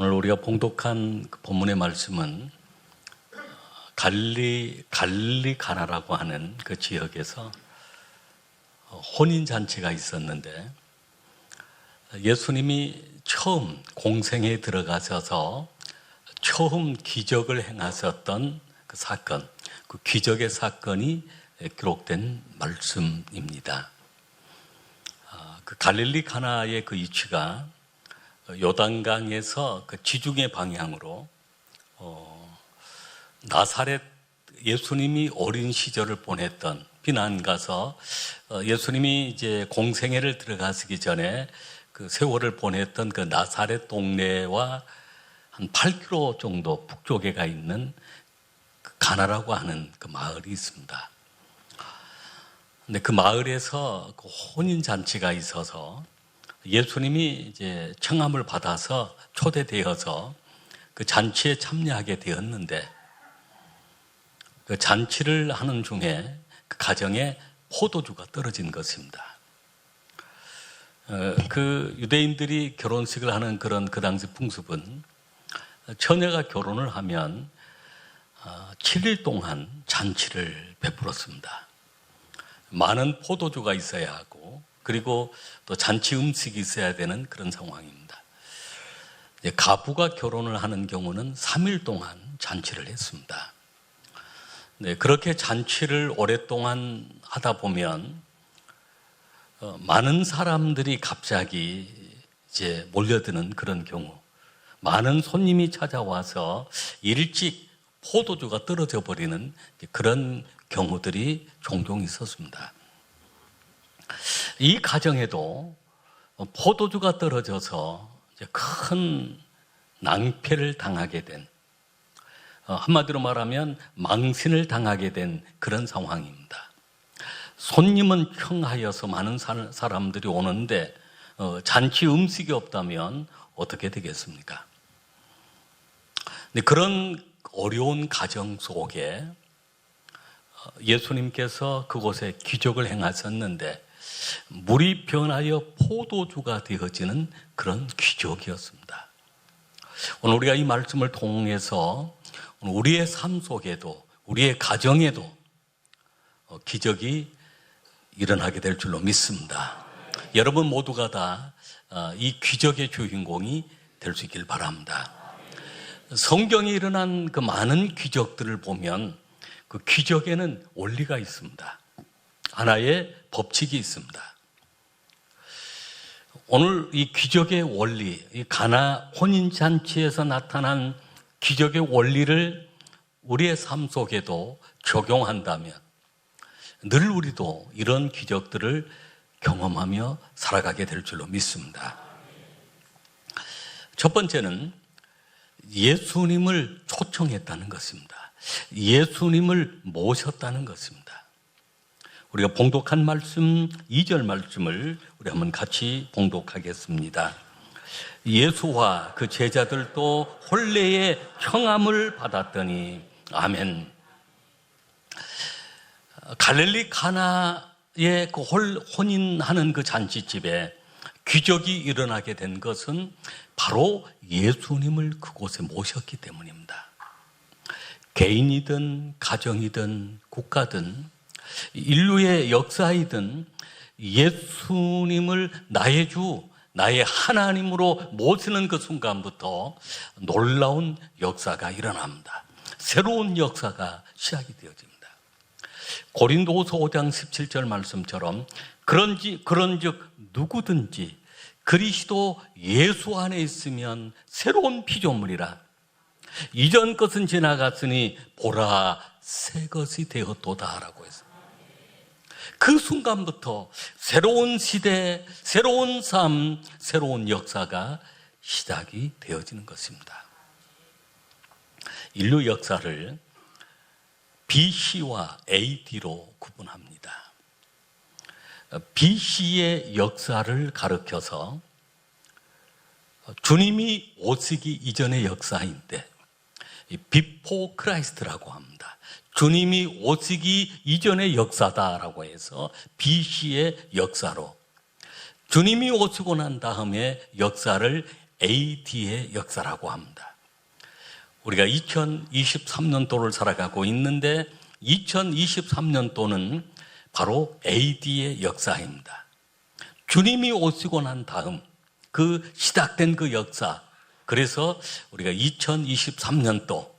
오늘 우리가 봉독한 그 본문의 말씀은 갈릴리 가나라고 하는 그 지역에서 혼인잔치가 있었는데 예수님이 처음 공생에 들어가셔서 처음 기적을 행하셨던 그 사건, 그 기적의 사건이 기록된 말씀입니다. 그 갈릴리 가나의 그 위치가 요단강에서 그 지중해 방향으로 나사렛 예수님이 어린 시절을 보냈던 피난 가서 예수님이 이제 공생애를 들어가시기 전에 그 세월을 보냈던 그 나사렛 동네와 한 8km 정도 북쪽에 가 있는 그 가나라고 하는 그 마을이 있습니다. 근데 그 마을에서 그 혼인 잔치가 있어서 예수님이 이제 청함을 받아서 초대되어서 그 잔치에 참여하게 되었는데 그 잔치를 하는 중에 그 가정에 포도주가 떨어진 것입니다. 그 유대인들이 결혼식을 하는 그런 그 당시 풍습은 처녀가 결혼을 하면 7일 동안 잔치를 베풀었습니다. 많은 포도주가 있어야 하고 그리고 또 잔치 음식이 있어야 되는 그런 상황입니다. 가부가 결혼을 하는 경우는 3일 동안 잔치를 했습니다. 네, 그렇게 잔치를 오랫동안 하다 보면 많은 사람들이 갑자기 이제 몰려드는 그런 경우, 많은 손님이 찾아와서 일찍 포도주가 떨어져 버리는 그런 경우들이 종종 있었습니다. 이 가정에도 포도주가 떨어져서 큰 낭패를 당하게 된, 한마디로 말하면 망신을 당하게 된 그런 상황입니다. 손님은 평하여서 많은 사람들이 오는데 잔치 음식이 없다면 어떻게 되겠습니까? 근데 그런 어려운 가정 속에 예수님께서 그곳에 기적을 행하셨는데 물이 변하여 포도주가 되어지는 그런 기적이었습니다. 오늘 우리가 이 말씀을 통해서 우리의 삶 속에도 우리의 가정에도 기적이 일어나게 될 줄로 믿습니다. 여러분 모두가 다 이 기적의 주인공이 될 수 있길 바랍니다. 성경에 일어난 그 많은 기적들을 보면 그 기적에는 원리가 있습니다. 하나의 법칙이 있습니다. 오늘 이 기적의 원리, 이 가나 혼인잔치에서 나타난 기적의 원리를 우리의 삶 속에도 적용한다면 늘 우리도 이런 기적들을 경험하며 살아가게 될 줄로 믿습니다. 첫 번째는 예수님을 초청했다는 것입니다. 예수님을 모셨다는 것입니다. 우리가 봉독한 말씀 2절 말씀을 우리 한번 같이 봉독하겠습니다. 예수와 그 제자들도 혼례의 청함을 받았더니 아멘. 갈릴리 가나의 그 혼인하는 그 잔치집에 기적이 일어나게 된 것은 바로 예수님을 그곳에 모셨기 때문입니다. 개인이든 가정이든 국가든 인류의 역사이든 예수님을 나의 주, 나의 하나님으로 모시는 그 순간부터 놀라운 역사가 일어납니다. 새로운 역사가 시작이 되어집니다. 고린도후서 5장 17절 말씀처럼 그런즉 누구든지 그리스도 예수 안에 있으면 새로운 피조물이라. 이전 것은 지나갔으니 보라 새 것이 되었도다라고 했습니다. 그 순간부터 새로운 시대, 새로운 삶, 새로운 역사가 시작이 되어지는 것입니다. 인류 역사를 BC와 AD로 구분합니다. BC의 역사를 가리켜서 주님이 오시기 이전의 역사인데 비포 크라이스트라고 합니다. 주님이 오시기 이전의 역사다라고 해서 BC의 역사로, 주님이 오시고 난 다음에 역사를 AD의 역사라고 합니다. 우리가 2023년도를 살아가고 있는데 2023년도는 바로 AD의 역사입니다. 주님이 오시고 난 다음 그 시작된 그 역사, 그래서 우리가 2023년도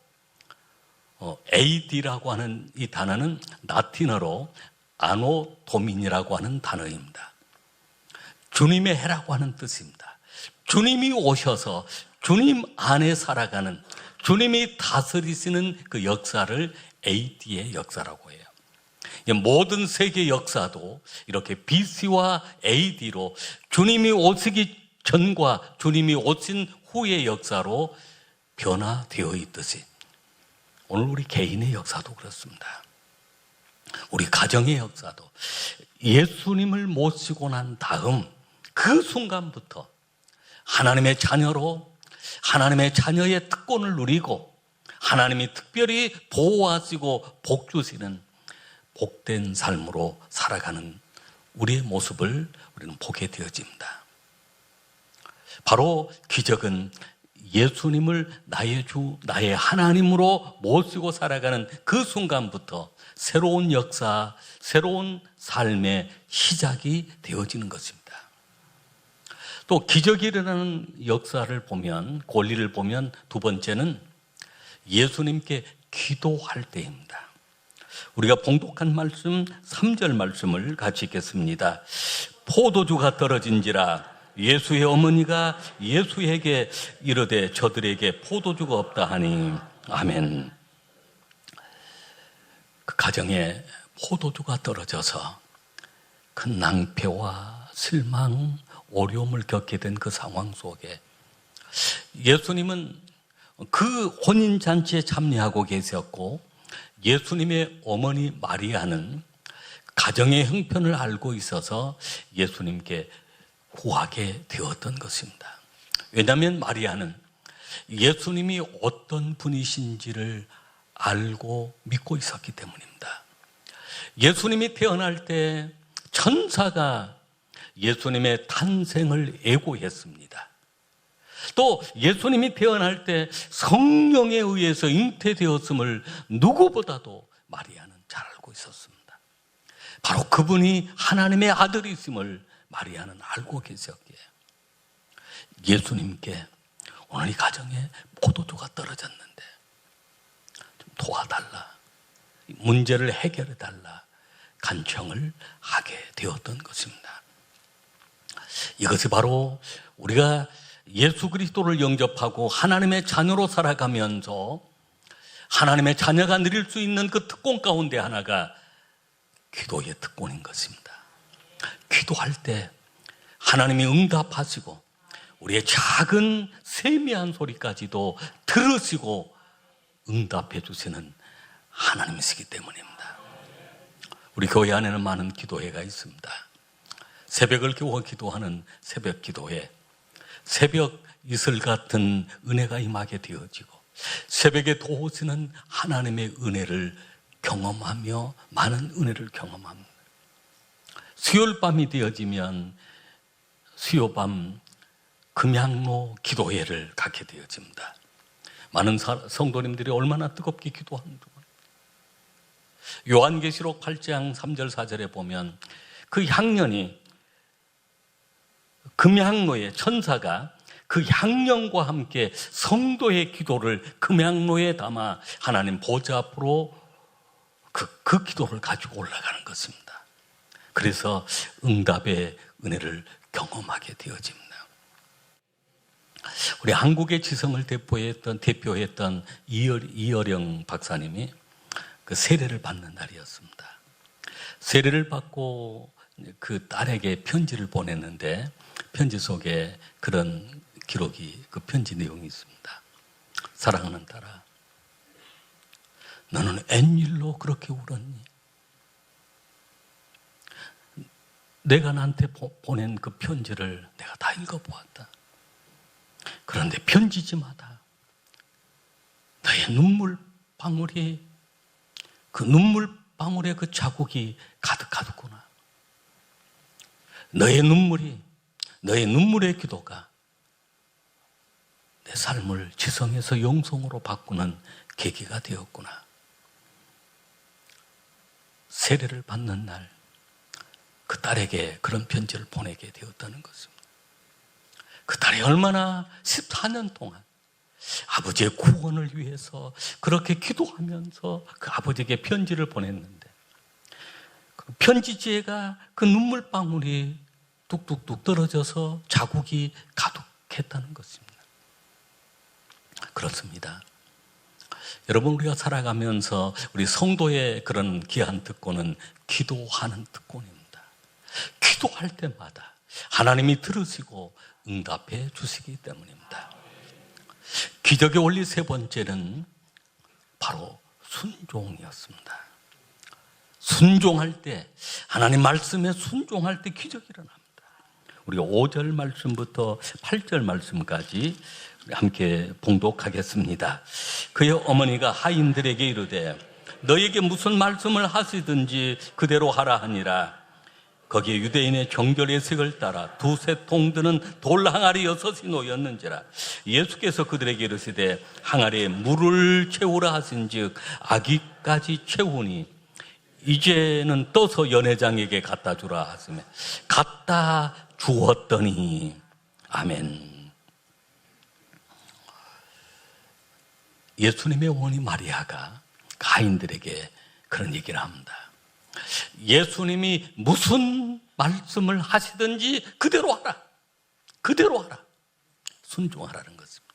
AD라고 하는 이 단어는 라틴어로 아노 도미니라고 하는 단어입니다. 주님의 해라고 하는 뜻입니다. 주님이 오셔서 주님 안에 살아가는, 주님이 다스리시는 그 역사를 AD의 역사라고 해요. 모든 세계 역사도 이렇게 BC와 AD로 주님이 오시기 전과 주님이 오신 후의 역사로 변화되어 있듯이 오늘 우리 개인의 역사도 그렇습니다. 우리 가정의 역사도 예수님을 모시고 난 다음 그 순간부터 하나님의 자녀로 하나님의 자녀의 특권을 누리고 하나님이 특별히 보호하시고 복 주시는 복된 삶으로 살아가는 우리의 모습을 우리는 보게 되어집니다. 바로 기적은 예수님을 나의 주, 나의 하나님으로 모시고 살아가는 그 순간부터 새로운 역사, 새로운 삶의 시작이 되어지는 것입니다. 또 기적이 일어나는 역사를 보면, 권리를 보면 두 번째는 예수님께 기도할 때입니다. 우리가 봉독한 말씀 3절 말씀을 같이 읽겠습니다. 포도주가 떨어진지라 예수의 어머니가 예수에게 이르되 저들에게 포도주가 없다 하니 아멘. 그 가정에 포도주가 떨어져서 큰 낭패와 실망, 어려움을 겪게 된 그 상황 속에 예수님은 그 혼인잔치에 참여하고 계셨고 예수님의 어머니 마리아는 가정의 형편을 알고 있어서 예수님께 구하게 되었던 것입니다. 왜냐하면 마리아는 예수님이 어떤 분이신지를 알고 믿고 있었기 때문입니다. 예수님이 태어날 때 천사가 예수님의 탄생을 예고했습니다. 또 예수님이 태어날 때 성령에 의해서 잉태되었음을 누구보다도 마리아는 잘 알고 있었습니다. 바로 그분이 하나님의 아들이심을 마리아는 알고 계셨기에 예수님께 오늘 이 가정에 포도주가 떨어졌는데 좀 도와달라, 문제를 해결해달라 간청을 하게 되었던 것입니다. 이것이 바로 우리가 예수 그리스도를 영접하고 하나님의 자녀로 살아가면서 하나님의 자녀가 누릴 수 있는 그 특권 가운데 하나가 기도의 특권인 것입니다. 기도할 때 하나님이 응답하시고 우리의 작은 세미한 소리까지도 들으시고 응답해 주시는 하나님이시기 때문입니다. 우리 교회 안에는 많은 기도회가 있습니다. 새벽을 겨워 기도하는 새벽 기도회, 새벽 이슬 같은 은혜가 임하게 되어지고 새벽에 도우시는 하나님의 은혜를 경험하며 많은 은혜를 경험합니다. 수요일 밤이 되어지면 수요밤 금양로 기도회를 갖게 되어집니다. 많은 성도님들이 얼마나 뜨겁게 기도하는지. 요한계시록 8장 3절 4절에 보면 그 향년이 금향로에 천사가 그 향년과 함께 성도의 기도를 금향로에 담아 하나님 보좌 앞으로 그 기도를 가지고 올라가는 것입니다. 그래서 응답의 은혜를 경험하게 되어집니다. 우리 한국의 지성을 대표했던 이어령 박사님이 그 세례를 받는 날이었습니다. 세례를 받고 그 딸에게 편지를 보냈는데 편지 속에 그런 기록이, 그 편지 내용이 있습니다. 사랑하는 딸아, 너는 웬일로 그렇게 울었니? 내가 나한테 보낸 그 편지를 내가 다 읽어보았다. 그런데 편지지마다 너의 눈물방울에 그 자국이 가득하더구나. 너의 눈물의 기도가 내 삶을 지성에서 영성으로 바꾸는 계기가 되었구나. 세례를 받는 날 그 딸에게 그런 편지를 보내게 되었다는 것입니다. 그 딸이 얼마나 14년 동안 아버지의 구원을 위해서 그렇게 기도하면서 그 아버지에게 편지를 보냈는데 그 편지지에가 그 눈물방울이 뚝뚝뚝 떨어져서 자국이 가득했다는 것입니다. 그렇습니다. 여러분, 우리가 살아가면서 우리 성도의 그런 귀한 특권은 기도하는 특권입니다. 기도할 때마다 하나님이 들으시고 응답해 주시기 때문입니다. 기적의 원리 세 번째는 바로 순종이었습니다. 순종할 때, 하나님 말씀에 순종할 때 기적이 일어납니다. 우리가 5절 말씀부터 8절 말씀까지 함께 봉독하겠습니다. 그의 어머니가 하인들에게 이르되 너에게 무슨 말씀을 하시든지 그대로 하라 하니라. 거기에 유대인의 정결 예식을 따라 두세 통 드는 돌 항아리 6이 놓였는지라. 예수께서 그들에게 이르시되 항아리에 물을 채우라 하신즉 아기까지 채우니 이제는 떠서 연회장에게 갖다 주라 하시며 갖다 주었더니. 아멘. 예수님의 어머니 마리아가 하인들에게 그런 얘기를 합니다. 예수님이 무슨 말씀을 하시든지 그대로 하라. 그대로 하라. 순종하라는 것입니다.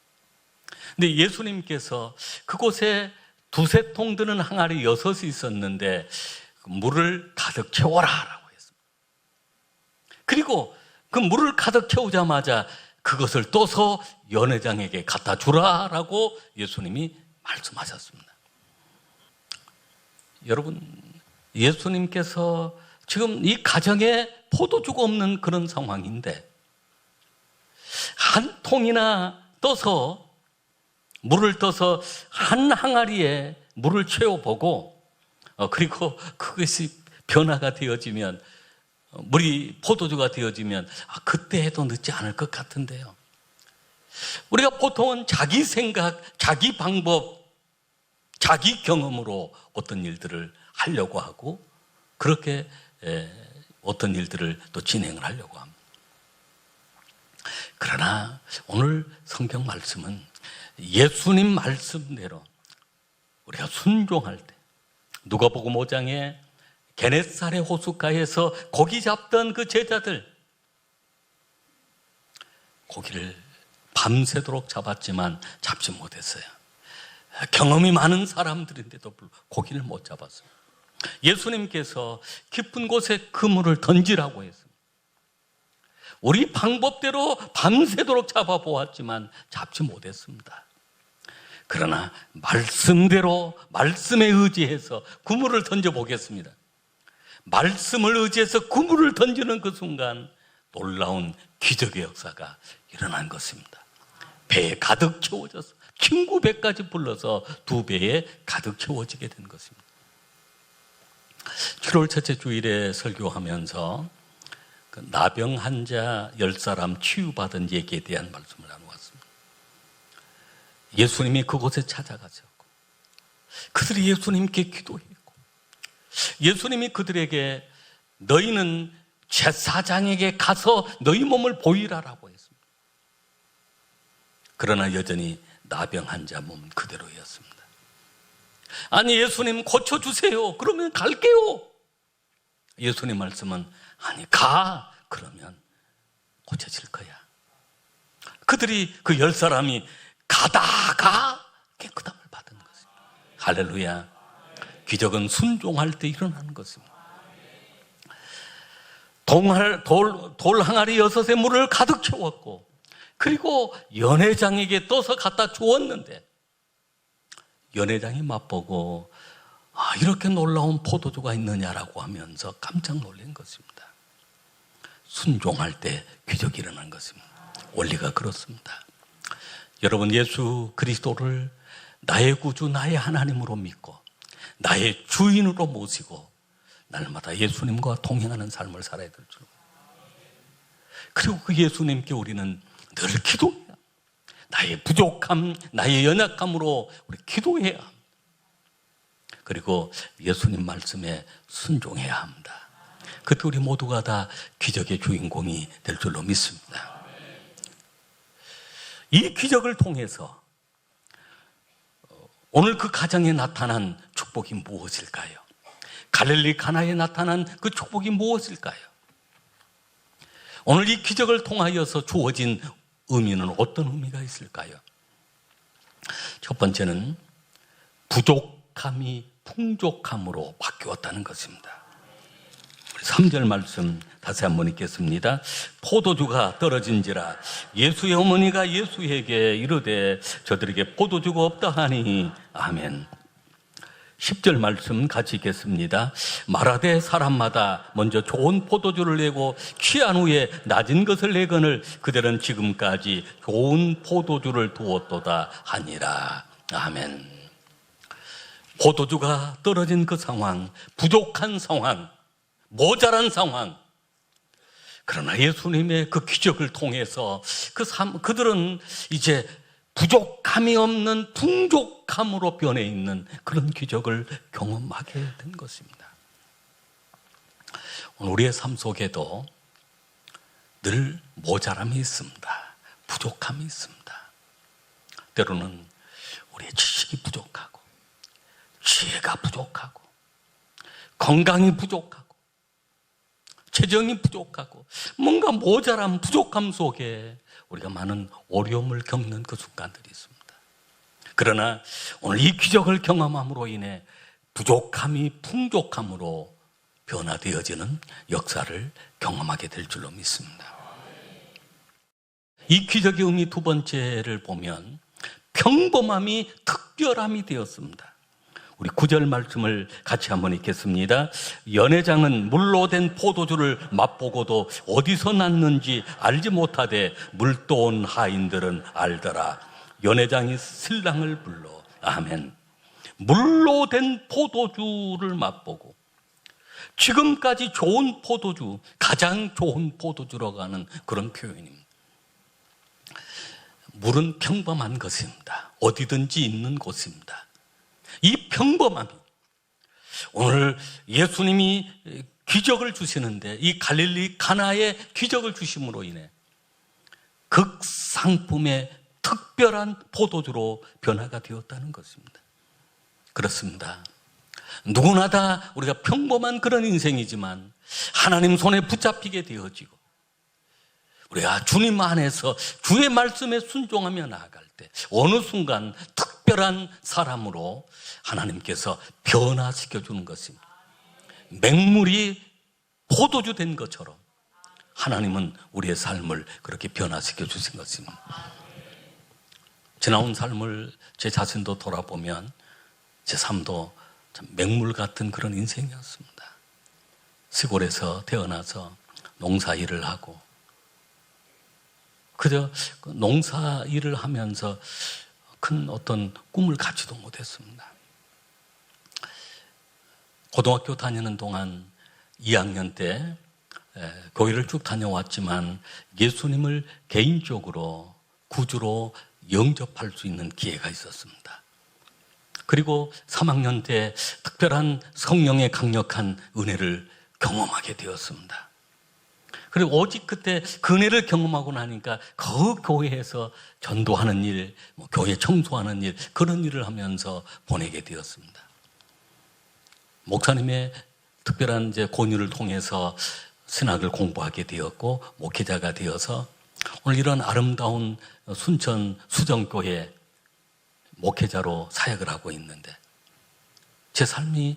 근데 예수님께서 그곳에 두세 통 드는 항아리 6이 있었는데 물을 가득 채워라 라고 했습니다. 그리고 그 물을 가득 채우자마자 그것을 떠서 연회장에게 갖다 주라라고 예수님이 말씀하셨습니다. 여러분, 예수님께서 지금 이 가정에 포도주가 없는 그런 상황인데 한 통이나 떠서 물을 떠서 한 항아리에 물을 채워보고 그리고 그것이 변화가 되어지면 물이 포도주가 되어지면 그때 해도 늦지 않을 것 같은데요. 우리가 보통은 자기 생각, 자기 방법, 자기 경험으로 어떤 일들을 하려고 하고 그렇게 어떤 일들을 또 진행을 하려고 합니다. 그러나 오늘 성경 말씀은 예수님 말씀대로 우리가 순종할 때 누가복음 5장에 게네사렛 호숫가에서 고기 잡던 그 제자들 고기를 밤새도록 잡았지만 잡지 못했어요. 경험이 많은 사람들인데도 불구하고 고기를 못 잡았어요. 예수님께서 깊은 곳에 그물을 던지라고 했습니다. 우리 방법대로 밤새도록 잡아보았지만 잡지 못했습니다. 그러나 말씀대로 말씀에 의지해서 그물을 던져보겠습니다. 말씀을 의지해서 그물을 던지는 그 순간 놀라운 기적의 역사가 일어난 것입니다. 배에 가득 채워져서 친구 배까지 불러서 2배에 가득 채워지게 된 것입니다. 7월 첫째 주일에 설교하면서 그 나병 환자 10사람 치유받은 얘기에 대한 말씀을 나누었습니다. 예수님이 그곳에 찾아가셨고 그들이 예수님께 기도했고 예수님이 그들에게 너희는 제사장에게 가서 너희 몸을 보이라라고 했습니다. 그러나 여전히 나병 환자 몸은 그대로였습니다. 아니 예수님 고쳐주세요. 그러면 갈게요. 예수님 말씀은 아니 가. 그러면 고쳐질 거야. 그들이 그 10사람이 가다가 깨끗함을 받은 것입니다. 할렐루야. 기적은 순종할 때 일어나는 것입니다. 돌 항아리 6에 물을 가득 채웠고 그리고 연회장에게 떠서 갖다 주었는데 연회장이 맛보고 이렇게 놀라운 포도주가 있느냐라고 하면서 깜짝 놀란 것입니다. 순종할 때 기적이 일어난 것입니다. 원리가 그렇습니다. 여러분, 예수 그리스도를 나의 구주, 나의 하나님으로 믿고 나의 주인으로 모시고 날마다 예수님과 동행하는 삶을 살아야 될 줄. 그리고 그 예수님께 우리는 늘 기도해야, 나의 부족함, 나의 연약함으로 우리 기도해야 합니다. 그리고 예수님 말씀에 순종해야 합니다. 그때 우리 모두가 다 기적의 주인공이 될 줄로 믿습니다. 이 기적을 통해서 오늘 그 가정에 나타난 축복이 무엇일까요? 갈릴리 가나에 나타난 그 축복이 무엇일까요? 오늘 이 기적을 통하여서 주어진 의미는 어떤 의미가 있을까요? 첫 번째는 부족함이 풍족함으로 바뀌었다는 것입니다. 3절 말씀 다시 한번 읽겠습니다. 포도주가 떨어진지라 예수의 어머니가 예수에게 이르되 저들에게 포도주가 없다 하니 아멘. 10절 말씀 같이 읽겠습니다. 말하되 사람마다 먼저 좋은 포도주를 내고 취한 후에 낮은 것을 내거늘 그들은 지금까지 좋은 포도주를 두었도다 하니라. 아멘. 포도주가 떨어진 그 상황, 부족한 상황, 모자란 상황. 그러나 예수님의 그 기적을 통해서 그들은 이제 부족함이 없는 풍족함으로 변해 있는 그런 기적을 경험하게 된 것입니다. 오늘 우리의 삶 속에도 늘 모자람이 있습니다. 부족함이 있습니다. 때로는 우리의 지식이 부족하고 지혜가 부족하고 건강이 부족하고 재정이 부족하고 뭔가 모자람, 부족함 속에 우리가 많은 어려움을 겪는 그 순간들이 있습니다. 그러나 오늘 이 기적을 경험함으로 인해 부족함이 풍족함으로 변화되어지는 역사를 경험하게 될 줄로 믿습니다. 이 기적의 의미 두 번째를 보면 평범함이 특별함이 되었습니다. 우리 9절 말씀을 같이 한번 읽겠습니다. 연회장은 물로 된 포도주를 맛보고도 어디서 났는지 알지 못하되 물도온 하인들은 알더라. 연회장이 신랑을 불러. 아멘. 물로 된 포도주를 맛보고 지금까지 좋은 포도주, 가장 좋은 포도주라고 하는 그런 표현입니다. 물은 평범한 것입니다. 어디든지 있는 곳입니다. 이 평범함이 오늘 예수님이 기적을 주시는데 이 갈릴리 가나에 기적을 주심으로 인해 극상품의 특별한 포도주로 변화가 되었다는 것입니다. 그렇습니다. 누구나 다 우리가 평범한 그런 인생이지만 하나님 손에 붙잡히게 되어지고 우리가 주님 안에서 주의 말씀에 순종하며 나아갈 때 어느 순간 특별한 사람으로 하나님께서 변화시켜 주는 것입니다. 맹물이 포도주 된 것처럼 하나님은 우리의 삶을 그렇게 변화시켜 주신 것입니다. 지나온 삶을 제 자신도 돌아보면 제 삶도 참 맹물 같은 그런 인생이었습니다. 시골에서 태어나서 농사 일을 하고 그저 농사 일을 하면서 큰 어떤 꿈을 갖지도 못했습니다. 고등학교 다니는 동안 2학년 때 교회를 쭉 다녀왔지만 예수님을 개인적으로 구주로 영접할 수 있는 기회가 있었습니다. 그리고 3학년 때 특별한 성령의 강력한 은혜를 경험하게 되었습니다. 그리고 오직 그때 그 은혜를 경험하고 나니까 그 교회에서 전도하는 일, 교회 청소하는 일, 그런 일을 하면서 보내게 되었습니다. 목사님의 특별한 이제 권유를 통해서 신학을 공부하게 되었고 목회자가 되어서 오늘 이런 아름다운 순천 수정교회 목회자로 사역을 하고 있는데 제 삶이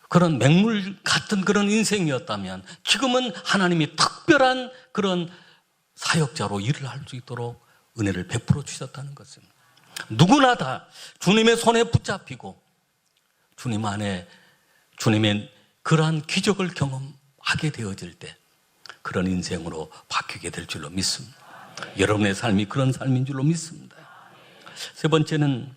그런 맹물 같은 그런 인생이었다면 지금은 하나님이 특별한 그런 사역자로 일을 할 수 있도록 은혜를 베풀어 주셨다는 것입니다. 누구나 다 주님의 손에 붙잡히고 주님 안에 주님의 그러한 기적을 경험하게 되어질 때 그런 인생으로 바뀌게 될 줄로 믿습니다. 여러분의 삶이 그런 삶인 줄로 믿습니다. 세 번째는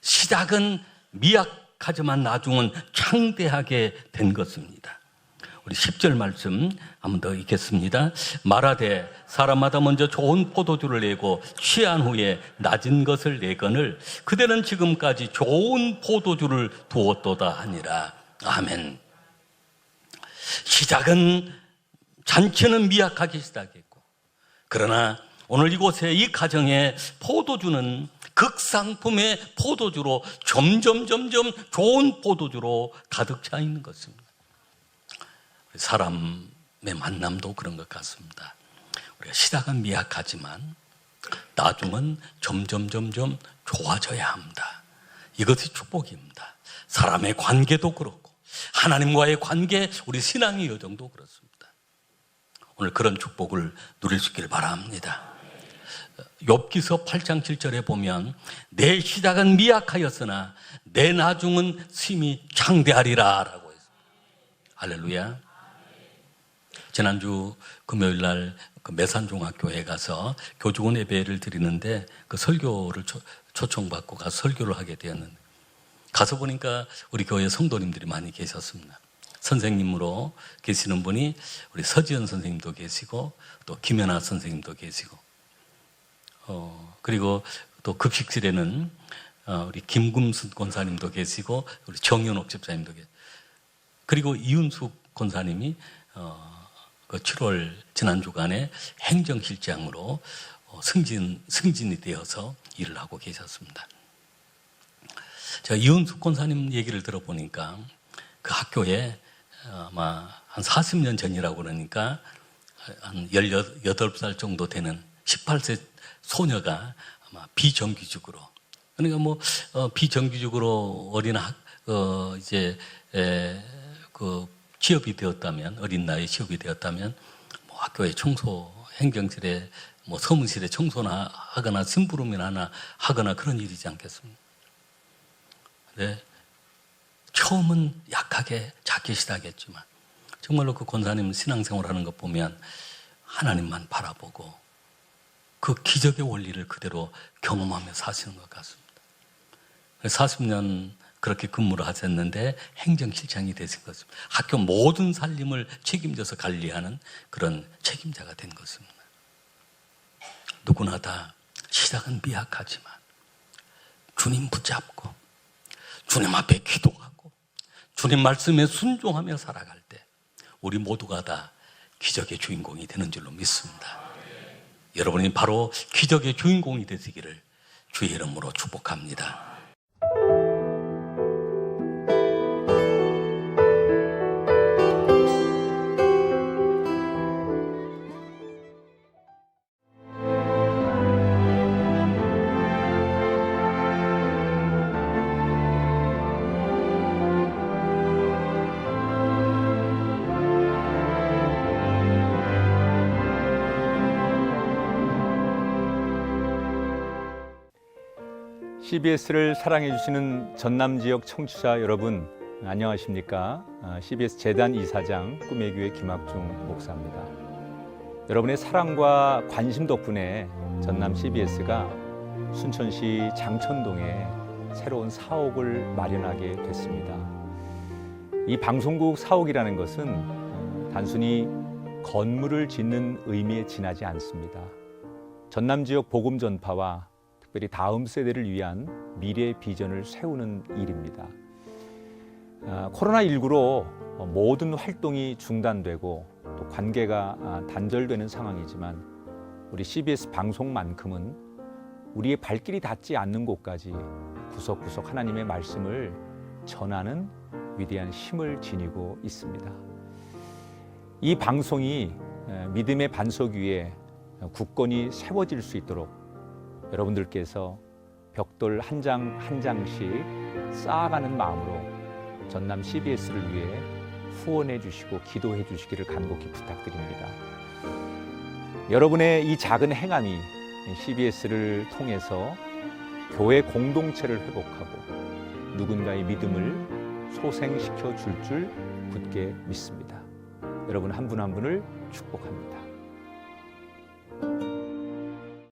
시작은 미약하지만 나중은 창대하게 된 것입니다. 우리 10절 말씀 한번 더 읽겠습니다. 말하되 사람마다 먼저 좋은 포도주를 내고 취한 후에 낮은 것을 내거늘 그대는 지금까지 좋은 포도주를 두었도다 하니라. 아멘. 시작은 잔치는 미약하기 시작했고, 그러나 오늘 이곳에 이 가정의 포도주는 극상품의 포도주로 점점 좋은 포도주로 가득 차 있는 것입니다. 사람의 만남도 그런 것 같습니다. 우리가 시작은 미약하지만 나중은 점점 좋아져야 합니다. 이것이 축복입니다. 사람의 관계도 그렇고 하나님과의 관계, 우리 신앙의 여정도 그렇습니다. 오늘 그런 축복을 누릴 수 있기를 바랍니다. 욥기서 8장 7절에 보면 내 시작은 미약하였으나 내 나중은 심히 창대하리라 라고 했습니다. 할렐루야. 지난주 금요일 날 그 매산중학교에 가서 교직원 예배를 드리는데 그 설교를 초청받고 가서 설교를 하게 되었는데, 가서 보니까 우리 교회 성도님들이 많이 계셨습니다. 선생님으로 계시는 분이 우리 서지연 선생님도 계시고 또 김연아 선생님도 계시고 그리고 또 급식실에는 우리 김금순 권사님도 계시고 우리 정윤옥 집사님도 계시고, 그리고 이윤숙 권사님이 그 7월 지난 주간에 행정실장으로 승진이 되어서 일을 하고 계셨습니다. 제가 이윤숙 권사님 얘기를 들어보니까 그 학교에 아마 한 40년 전이라고 그러니까 한 18살 정도 되는 18세 소녀가 아마 비정규직으로, 그러니까 비정규직으로 취업이 되었다면, 어린 나이에 취업이 되었다면 학교의 청소, 행정실에 서무실에 청소나 하거나 심부름이나 하거나 그런 일이지 않겠습니까? 네. 처음은 약하게 작게 시작했지만 정말로 그 권사님 신앙생활하는 것 보면 하나님만 바라보고 그 기적의 원리를 그대로 경험하며 사시는 것 같습니다. 40년 그렇게 근무를 하셨는데 행정실장이 되신 것입니다. 학교 모든 살림을 책임져서 관리하는 그런 책임자가 된 것입니다. 누구나 다 시작은 미약하지만 주님 붙잡고 주님 앞에 기도하고 주님 말씀에 순종하며 살아갈 때 우리 모두가 다 기적의 주인공이 되는 줄로 믿습니다. 여러분이 바로 기적의 주인공이 되시기를 주의 이름으로 축복합니다. CBS를 사랑해 주시는 전남 지역 청취자 여러분, 안녕하십니까? CBS 재단 이사장 꿈의 교회 김학중 목사입니다. 여러분의 사랑과 관심 덕분에 전남 CBS가 순천시 장천동에 새로운 사옥을 마련하게 됐습니다. 이 방송국 사옥이라는 것은 단순히 건물을 짓는 의미에 지나지 않습니다. 전남 지역 복음 전파와 특별히 다음 세대를 위한 미래 비전을 세우는 일입니다. 코로나19로 모든 활동이 중단되고 또 관계가 단절되는 상황이지만 우리 CBS 방송만큼은 우리의 발길이 닿지 않는 곳까지 구석구석 하나님의 말씀을 전하는 위대한 힘을 지니고 있습니다. 이 방송이 믿음의 반석 위에 굳건히 세워질 수 있도록 여러분들께서 벽돌 한 장 한 장씩 쌓아가는 마음으로 전남 CBS를 위해 후원해 주시고 기도해 주시기를 간곡히 부탁드립니다. 여러분의 이 작은 행함이 CBS를 통해서 교회 공동체를 회복하고 누군가의 믿음을 소생시켜 줄 굳게 믿습니다. 여러분 한 분 한 분을 축복합니다.